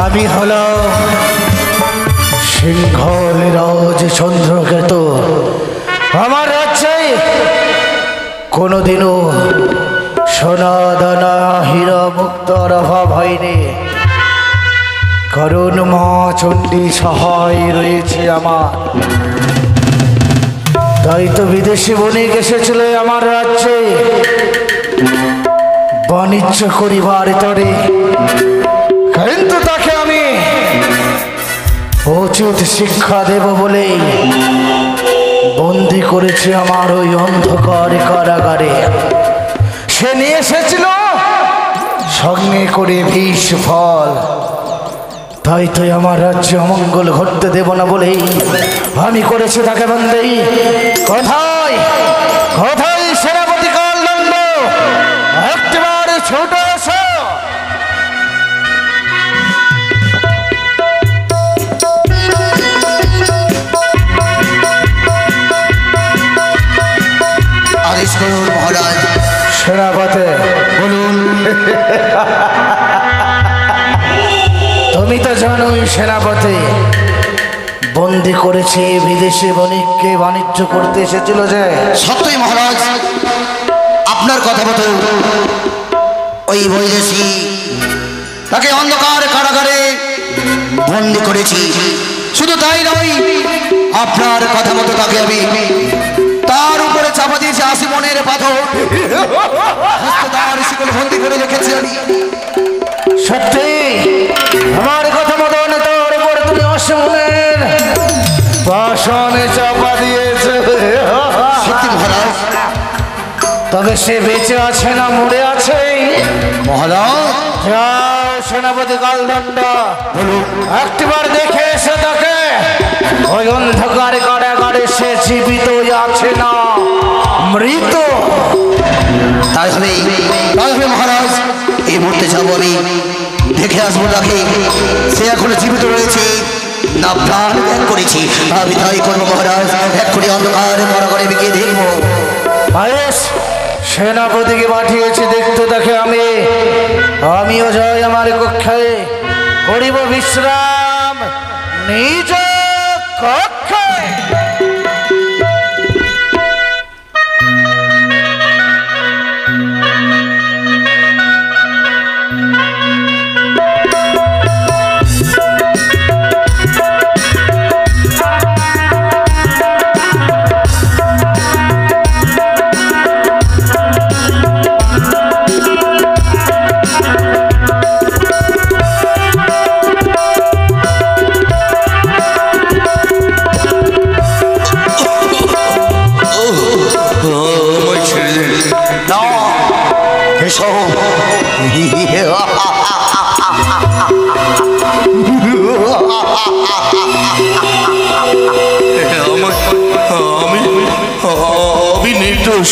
আমি হলো সিংহলীরাজ চন্দ্রকেতু। আমার রাজ্যে কোনোদিনও সোনা দানা হীরা মুক্তার অভাব হয়নি, কারণ মা চণ্ডী সহায় রয়েছে আমার। তাই তো বিদেশি বণিক এসেছিল আমার রাজ্যে বাণিজ্য করিবার তরে, কিন্তু তাকে আমি উচিত শিক্ষা দেব বলেই বন্দি করেছে আমার ওই অন্ধকার কারাগারে। সে নিয়ে এসেছিল সঙ্গে করে বিষ ফল, তাই তো আমার রাজ্যে অমঙ্গল ঘটতে দেব না বলেই আমি করেছি তাকে বন্দি। কোথায় কোথায় সেনাপতি কালদণ্ড, একবার ছোট এসো। আদেশ করুন মহারাজ। সেনাপতি বলুন। তুমি তো জানোই সেনাপতি, বন্দি করেছে বিদেশি বণিককে, বাণিজ্য করতে এসেছিল যে। সত্যই মহারাজ, আপনার কথা মতো ওই বৈদেশি তাকে অন্ধকার কারাগারে বন্দি করেছি। শুধু তাই নয়, আপনার কথা মতো তাকে আমি তার উপরে চাপা দিয়েছি ৮০ মনের পাথর, শিকল বন্দি করে রেখেছি আমি। সত্যি আমার কথা মতো তোর উপরে তুমি ৮০ মনের পাশনে চাপা দিয়েছে। সত্যি মহারাজ। তবে সে বেঁচে আছে না মরে আছে? মহারাজ যাও সেনাপতি কালদণ্ড, একটিবার দেখে এসে তাকে ওই অন্ধকারে কারাগারে সে জীবিত আছে না মৃত। তাই হবে মহারাজ, এই মুহূর্তে যাবো আমি, দেখে আসবো তাকে সে এখনো জীবিত রয়েছে না প্রাণ ত্যাগ করেছি। আমি তাই করবো মহারাজ, এক্ষুনি অন্ধকারে কারাগারে গিয়ে দেখবো। সেনাপতিকে পাঠিয়েছি দেখতে তাকে আমিও যাই আমার কক্ষে, করিব বিশ্রাম নিজ কক্ষে। আমি নির্দোষ,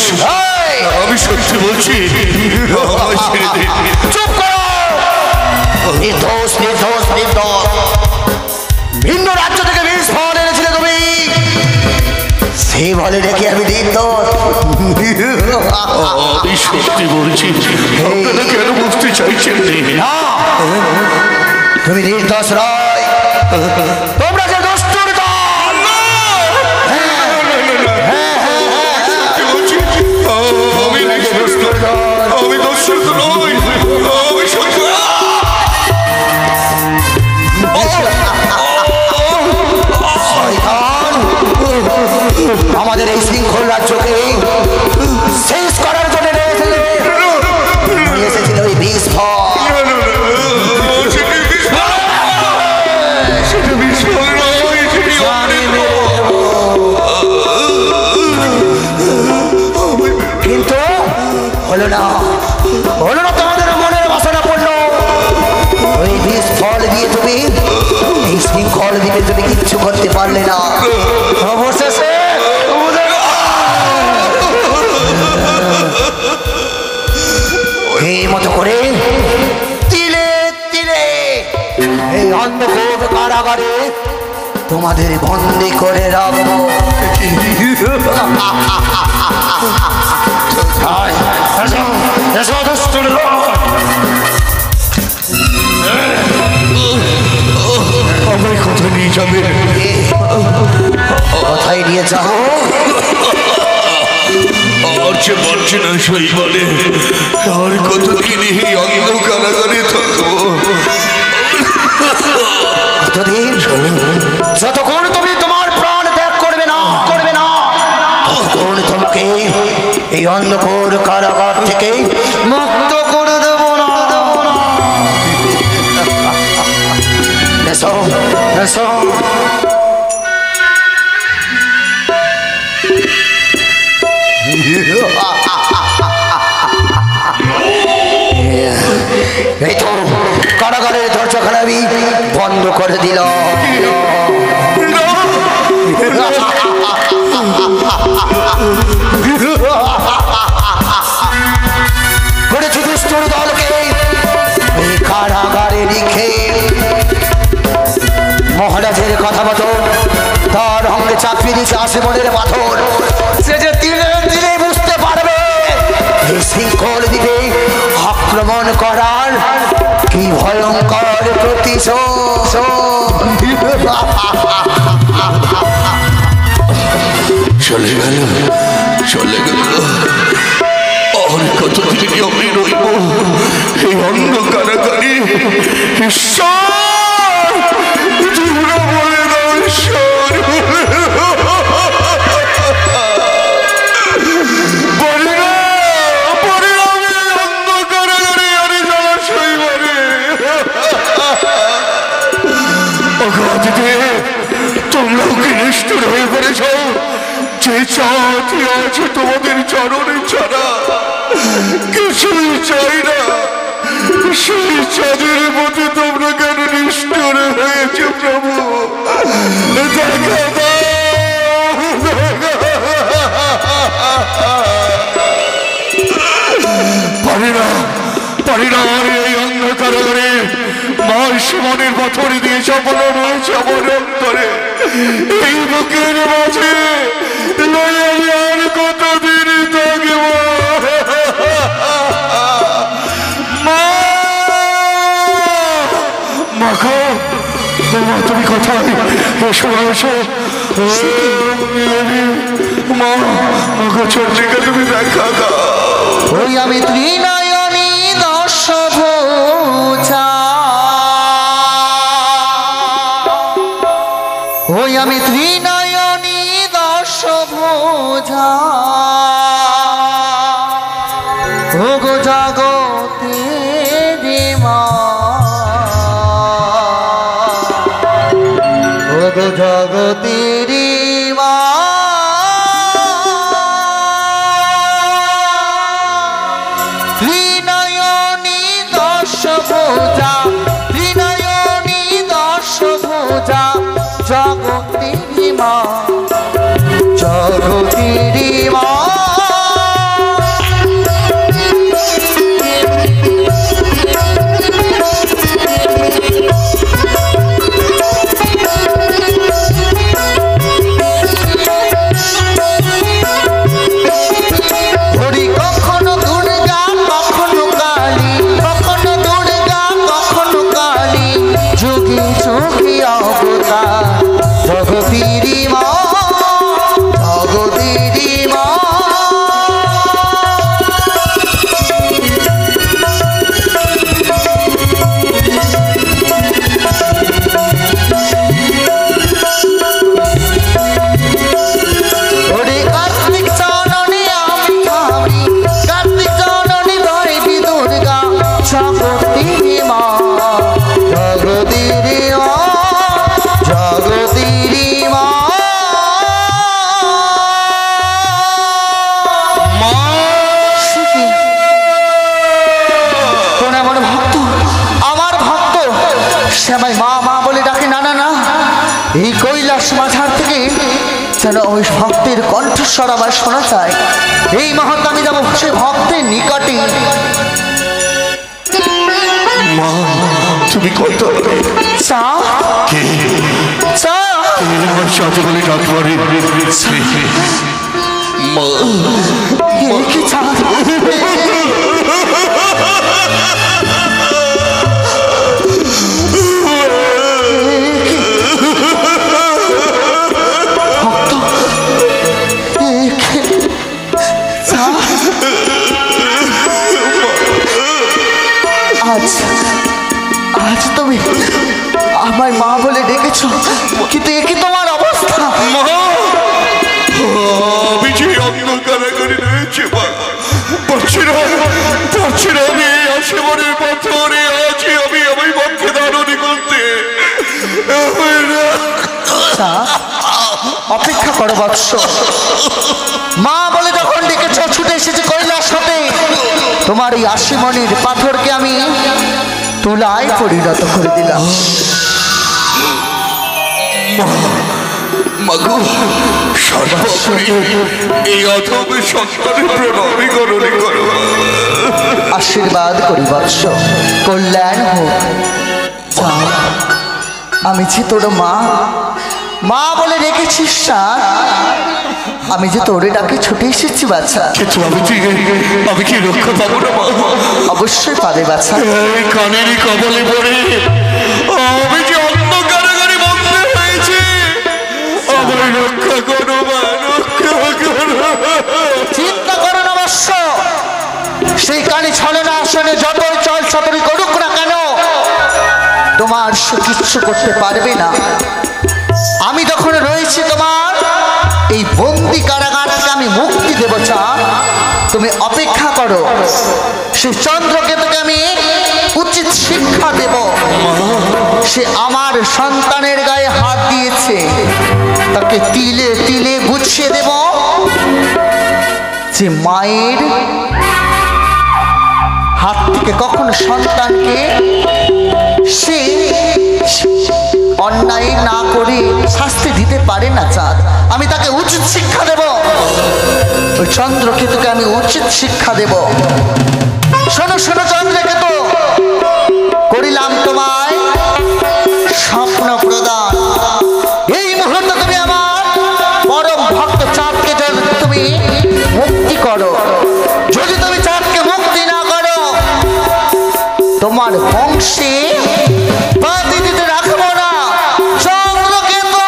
আমি সত্যি বলছি। চুপ করো। নির্দোষ নির্দোষ নির্দোষ। ভিন্ন রাজ্য থেকে বিষ ফল এনেছিলে তুমি, সেই বলে নাকি আমি নির্দোষ? আমি সত্যি বলছি, আপনারা কেন বুঝতে চাইছেন না? তুমি নির্দোষ নয়, তোমরা যে দুষ্টুর দল। আমি নির্দোষ নই, আমি সত্যি। আমাদের এই শৃঙ্খল রাজ্যকে শেষ করার জন্য এসেছিল ওই বিষ ফল। কিন্তু হলো না তোমাদের মনের বাসনা পড়লো। ওই বিষ ফল দিয়ে তুমি এই শৃঙ্খল দিকে তুমি কিচ্ছু করতে পারলে না। অবশেষে এই মতো করে তিলে তিলে এই অন্ধকার কারাগারে তোমাদের বন্দি করে রাখবো। আমায় কোথায় নিয়ে যাবে? কোথায় নিয়ে যাবো? আর যে পারছি না সই বলে, আর কতদিন এই অন্ধ কারাগারে থাকবো? কতদিন? যতক্ষণ তুমি তোমার প্রাণ ত্যাগ করবে না ততক্ষণ তোমাকে এই অন্ধকার কারাগার থেকে মুক্ত করে দেব না। এসো এসো। এই তো কারাগারের দরজাখানা আমি বন্ধ করে দিল। করেছি দুষ্টুর দলকে এই কারাগারে লিখে মহারাজের কথা মতো তার অঙ্গে চাপিয়ে দিয়েছে আশীর্বাদের পাথর। সে যে দিনে দিনে বুঝতে পারবে এই শৃঙ্খল দিকে আক্রমণ করার কি ভয়ঙ্কর প্রতিশোধ। চলে গেল আর কতদিন আমি রইব এই অন্ধ কারাগারে? ঈশ্বর, তোমরা বলে দাও ঈশ্বর, তোমরাও কি নিষ্ঠুর হয়ে পড়েছ? যে চাঁদ আছে তোমাদের চরণে ছাড়া কিছুই চাই না, সেই চাঁদের মধ্যে তোমরা কেন নিষ্ঠুর হয়েছে প্রভু? দেখা দাও। পারি না এই অন্ধকারে মায় সীমানের পাথর দিয়ে চাপানো রয়েছে আমার অন্তরে। এই বুকের মাঝে আমি আর কতদিন থাকব? মা, তুমি কোথায়? এসো এসো মা, চন্দ্রিকা তুমি দেখা দাও। ওই আমি ত্রিনয়নী দশভুজা, ওই আমি ত্রিনয়নী দশভুজা, ও গো জগতের মা, ও গো জগতের মা। ত্রিনয়নী দশভুজা, ত্রিনয়নী দশভুজা, জগতের মা, জগতের মা। জগতিরি মা, জগতিরি মা। ওরে কার্তিক চরণে আমি আমি, কার্তিক চরণে দৈবী দুর্গা, জগতিরি মা, জগতিরি মা, জগতিরি মা। কোন এমন ভক্ত, আমার ভক্ত সবাই মা মা বলে ডাকে? না না না, এই কৈলাস মাঝার থেকে যেন ওই ভক্তের কণ্ঠস্বর আবার শোনা যায়। এই মুহূর্তে আমি যাবো সে ভক্তের নিকটে। মা, তুমি কত চা চা আমার সাথে বলে ডাক পারে? মা, কি চা? আজ তুমি আমায় মা বলে ডেকেছো, কিন্তু এ কি তোমার অবস্থা? মা, আমি যে অন্ধকারাগারে রয়েছে মা, পারছি না আমি এই আশীর্বাদের পাথরে আছি, আমি পক্ষে ধারণী করতে। অপেক্ষা করো বৎস, মা বলে যখন ডেকেছো ছুটে এসেছে কৈলাস হতে, তোমার এই আশিমনির পাথরকে আমি তুলায় পরিণত করে দিলাম। মাগো, সর্বোপরি এই অধম সন্তানের প্রণামী করণী করো। আশীর্বাদ করি বৎস, কল্যাণ হোক। আমি যে তোর মা, মা বলে রেখেছিস না, আমি যে তোরে ডাকে ছুটে এসেছি বাচ্চা। কিন্তু আমি কি রক্ষা পাবো না মা? অবশ্যই পাবে বাচ্চা। এই কানেরই কবলে পড়ে আমি যে অন্য কারাগারে বন্ধ হয়েছি, আমায় রক্ষা করো মা, রক্ষা করো। চিন্তা করো না বৎস, সেই কানে ছলনা আসনে যতই চল সতরি করুক না কেন, তোমার সে কিচ্ছু করতে পারবে না। আমি যখন রয়েছি তোমার এই বন্দি কারাগার থেকে আমি মুক্তি দেব চা, তুমি অপেক্ষা করো। সেই চন্দ্রকেতুকে আমি উচিত শিক্ষা দেব। সে আমার সন্তানের গায়ে হাত দিয়েছে, তাকে তিলে তিলে গুছিয়ে দেব যে মায়ের হাত থেকে কখনো সন্তানকে সে অন্যায় না করে শাস্তি দিতে পারে না চাঁদ। আমি তাকে উচিত শিক্ষা দেব, ওই চন্দ্রকেতুকে আমি উচিত শিক্ষা দেব। শোনো শোনো চন্দ্রকেতু, করিলাম তোমায় স্বপ্ন প্রদান। এই মুহূর্তে তুমি আমার পরম ভক্ত চাঁদকে তুমি মুক্তি করো। যদি তুমি চাঁদকে মুক্তি না করো, তোমার বংশে বাতি দিতে রাখবো না। চন্দ্রকেতু,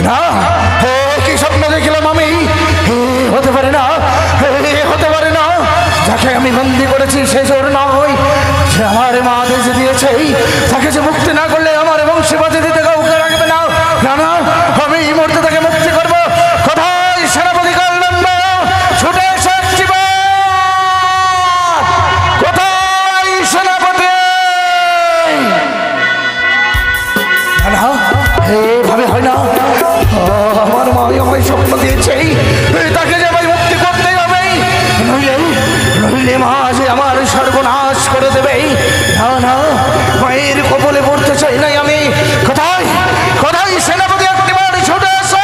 না, কি স্বপ্ন দেখলাম আমি? হতে পারে না, হতে পারে না। যাকে আমি বন্দি করেছি সে জোর নয়, যে আমার মা আদেশ দিয়েছে তাকে যে মুক্তি না করলে আমার বংশে বাঁচে দিতে কাউকে রাখবে না। না না, আমি এই মুহূর্তে তাকে মুক্তি করবো। কোথায় সেনাপতি কর্ণন্দ? ছুটে এসে কোথায় সেনাপতি? এভাবে হয় না, আমার মা আমায় স্বপ্ন দিয়েছে, তাকে যে আমায় মুক্তি করতেই হবে, নইলে মা যে আমার সর্বনাশ করে দেবে। না না, মায়ের কবলে পড়তে চাই নাই আমি। কোথায় কোথায় সেনাপতি? একবার ছুটে এসো।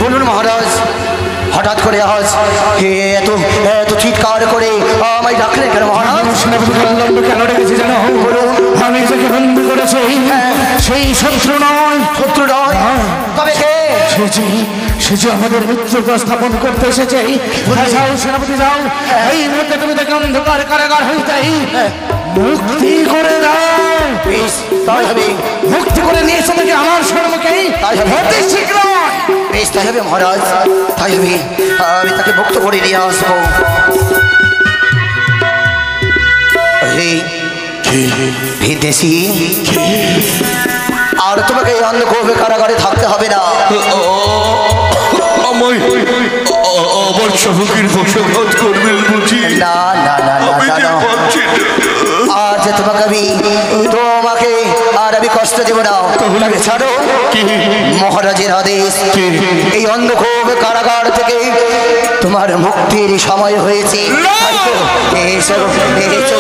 বলুন মহারাজ, হঠাৎ করে আজ এত এত চিৎকার করে আমায় ডাকলে কেন মহারাজ? সেনাপতি কল্যাণ কেন ডেকেছি জানো? বলুন। আমি যাকে বন্দি করেছি সেই শত্রু নয়। শত্রু নয়? তবে কে? সে যে আমাদের মৃত্যু স্থাপন করতে এসেছে। যাও সেনাপতি যাও, এই মুহূর্তে তুমি তাকে অন্ধকার কারাগার হইতে মুক্তি করে দাও। তাই হবে, মুক্তি করে নিয়ে এসে থেকে আমার সম্মুখে অতি শীঘ্র। বেশ তাই হবে মহারাজ, তাই হবে। আমি তাকে মুক্ত করে নিয়ে আসবো। বিদেশি, আর তোমাকে এই অন্ধকূপে কারাগারে থাকতে হবে না। আমার সহকের বশাঘাত করবেন বুঝি? না না না না না, আজ তোমাকে আর আমি কষ্ট দেব না। তাকে ছাড়ো। মহারাজের আদেশ, এই অন্ধকূপ কারাগার থেকে তোমার মুক্তির সময় হয়েছে। এসো এসো,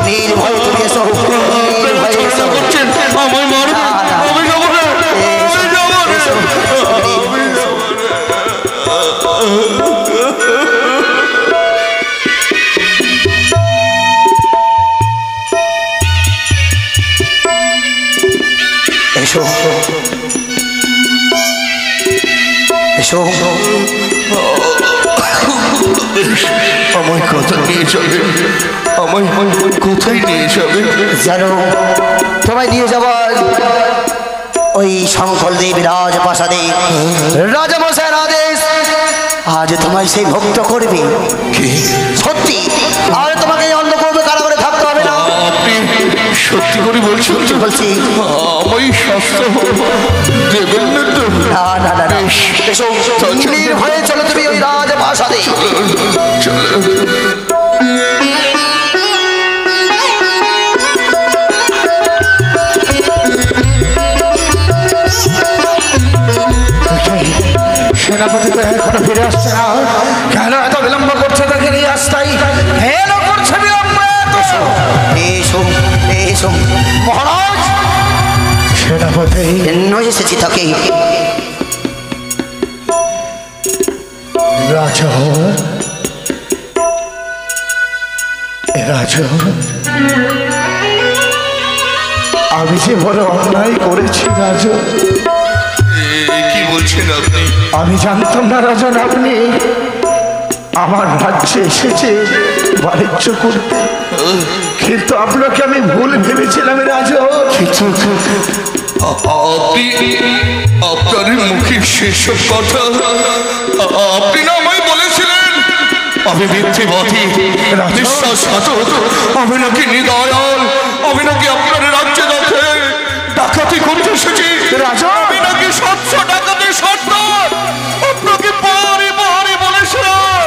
নির্ভয় তুমি এসো, নির্ভয় এসো। এসো এসো, আমায় কথা নিয়ে চলে, আমায় কোথায় নিয়ে যাবে? জানো তোমায় নিয়ে যাবার ওই শঙ্কর দেব রাজপ্রাসাদে রাজামশাইয়ের আদেশ, আজ তোমায় সেই ভক্ত করবে। কি সত্যি আর তোমাকে এই অন্ধকূপে কারাগারে থাকতে হবে না। আপনি সত্যি করে বলছেন তো? বলছি আমায় শাস্তি দেবেন না তো? না না না না। এসো নির্ভয়ে চলো তুমি ওই রাজপ্রাসাদে। চলো। সেনাপতি তো এখনো ফিরে আসছে না, কেন এত বিলম্ব করছে তাকে নিয়ে আসতাই? কেন করছে বিলম্ব এত? এসো এসো মহারাজ, সেনাপতি কেন এসেছি তাকে? রাজা রাজা, আমি যে বড় অন্যায় করেছি রাজা। কি বলছেন আপনি? আমি জানতাম না রাজন আপনি আমার রাজ্যে এসেছে বাণিজ্য করতে, কিন্তু আপনাকে আমি ভুল ভেবেছিলাম রাজা। আপনি আপনার মুখে সেসব কথা আপনি না আমায় বলেছিলেন আমি মিথ্যেবাদী, বিশ্বাসঘাতক, আমি নাকি নিদয়াল, আমি নাকি আপনার রাজ্যে ডাকাতি করতে এসেছি, রাজা আমি নাকি 700 ডাকাতি সর্দার। আপনাকে বারে বারে বলেছিলাম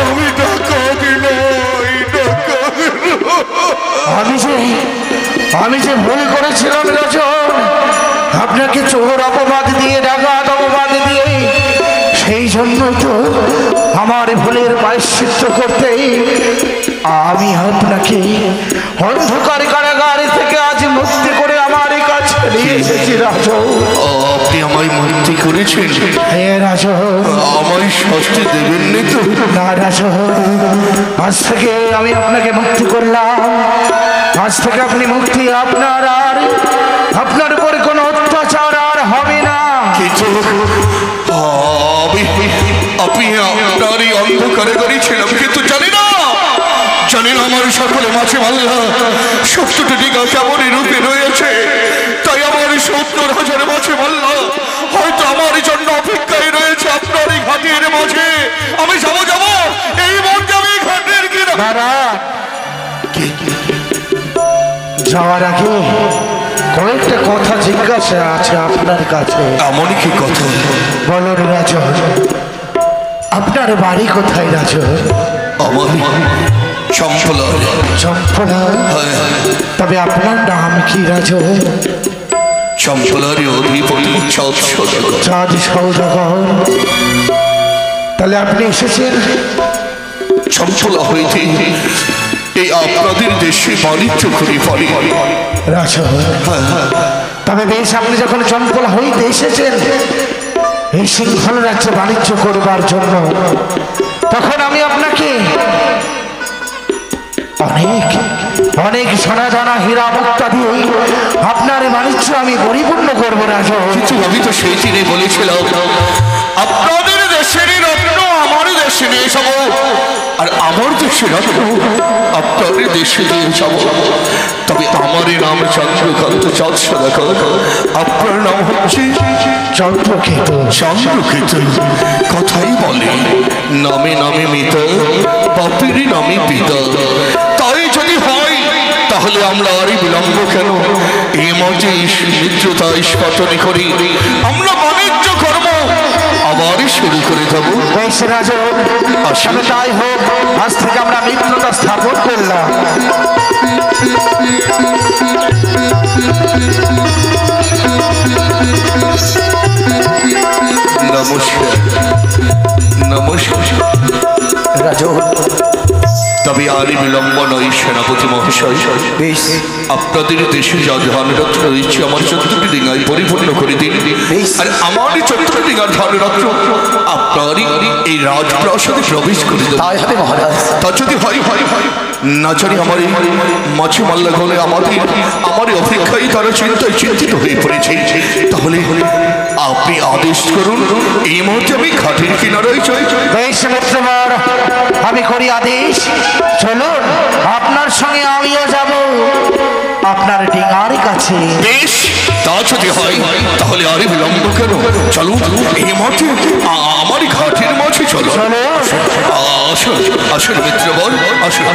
আমি ডাকাতি নই, ডাকাতি নই। আমি যে ভুল করেছিলাম রাজন, আপনাকে চোর অপবাদ দিয়ে ডাকাত অপবাদ দিয়ে, সেই জন্য তো আমার ভুলের প্রায়শ্চিত্ত করতেই আমি আপনাকে অন্ধকার কারাগার থেকে আজ মুক্তি করে আমার কাছে নিয়ে এসেছি রাজন। আপনি আমায় মুক্তি করেছেন? হ্যাঁ রাজন। আমায় শাস্তি দেবেন না তো? না রাজন, আজ থেকে আমি আপনাকে মুক্তি করলাম। আজ থেকে আপনি মুক্তি, আপনার আর আপনার উপর কোনো অত্যাচার আর হবে না। কিন্তু আপনি আপনার এই অন্ধকারে ছিলাম, কিন্তু জানি না আমার সকলে মাছে মাল্লা 70টি টিকা কেমনই রূপে রয়েছে, তাই আমার 70,000 মাছে মাল্লা হয়তো আমার জন্য অপেক্ষায় রয়েছে আপনার এই ঘাটের মাঝে। আমি যাব এই মধ্যে আমি ঘাটের কিনা যাওয়ার আগে কয়েকটা কথা জিজ্ঞাসা আছে আপনার কাছে। এমনই কি কথা? বলুন রাজন, আপনার বাড়ি কোথায় রাজন? আমার চম্পলা। চম্পলা? তবে আপনার নাম কি রাজন? চম্পলারই অধিপতি চাঁদ সওদাগর। চাঁদ সওদাগর। তাহলে আপনি এসেছেন চম্পলা হইতে এই আপনাদের দেশে বাণিজ্য করি পারি রাজন। তবে বেশ, আপনি যখন চম্পলা হইতে এসেছেন এই সিংহল রাজ্যে বাণিজ্য করবার জন্য, তখন আমি আপনাকে অনেক অনেক সোনা দানা হীরা মুক্তা দিয়ে আপনার বাণিজ্য আমি পরিপূর্ণ করবো রাজন। কিন্তু আমি তো সেই দিনে বলেছিলাম আপনাদের দেশেরই রত্ন আমার দেশে নিয়ে যাব, আর আমার দেশের রত্ন আপনাদের দেশে নিয়ে যাব। তবে আমার নাম চন্দ্রকান্ত চাঁদ সওদাগর, আপনার নাম হচ্ছে চন্দ্রকেতু। চন্দ্রকেতু। কথাই বলে নামে নামে মিতা, বাপেরই নামে পিতা। তাই যদি হয় তাহলে আমরা আরই বিলম্ব কেন? এই মর্যে মিত্রতা ইস্পাতনি করি, আমরা বাণিজ্য কর্ম আবারই শুরু করে যাবো। বেশ রাজন, আসলে তাই হোক। আজ থেকে আমরা মিত্রতা স্থাপন করলাম। নমস্কার। নমস্কার রাজন। তবে আরই বিলম্ব নয় সেনাপতি মহাশয়, বেশ আপনাদের দেশে যা ধানরত্ন রয়েছে আমার 14টি ডিঙায় পরিপূর্ণ করে দিন, আর আমারই 14টি ডিঙার ধানরত্ন আপনারই এই রাজপ্রাসাদে প্রবেশ করে দেন। তাই হবে মহারাজ। তা যদি হয় না জানি আমার এই মাছে মাল্লা গলে আমার অপেক্ষায় তারা চিন্তিত হয়ে পড়েছে, তাহলে আপনি আদেশ করুন, এই মুহূর্তে আমি ঘাটের কিনারায় চাই। বেশ মিত্রবর, আমি করি আদেশ। চলুন, আপনার সঙ্গে আমিও যাব আপনার ডিঙার কাছে। বেশ, তা যদি হয় তাহলে আরে বিলম্ব কেন, চলুন এই মুহূর্তে আমার ঘাটের মাঝে চলো। চলো। আসুন আসুন মিত্রবর, আসুন।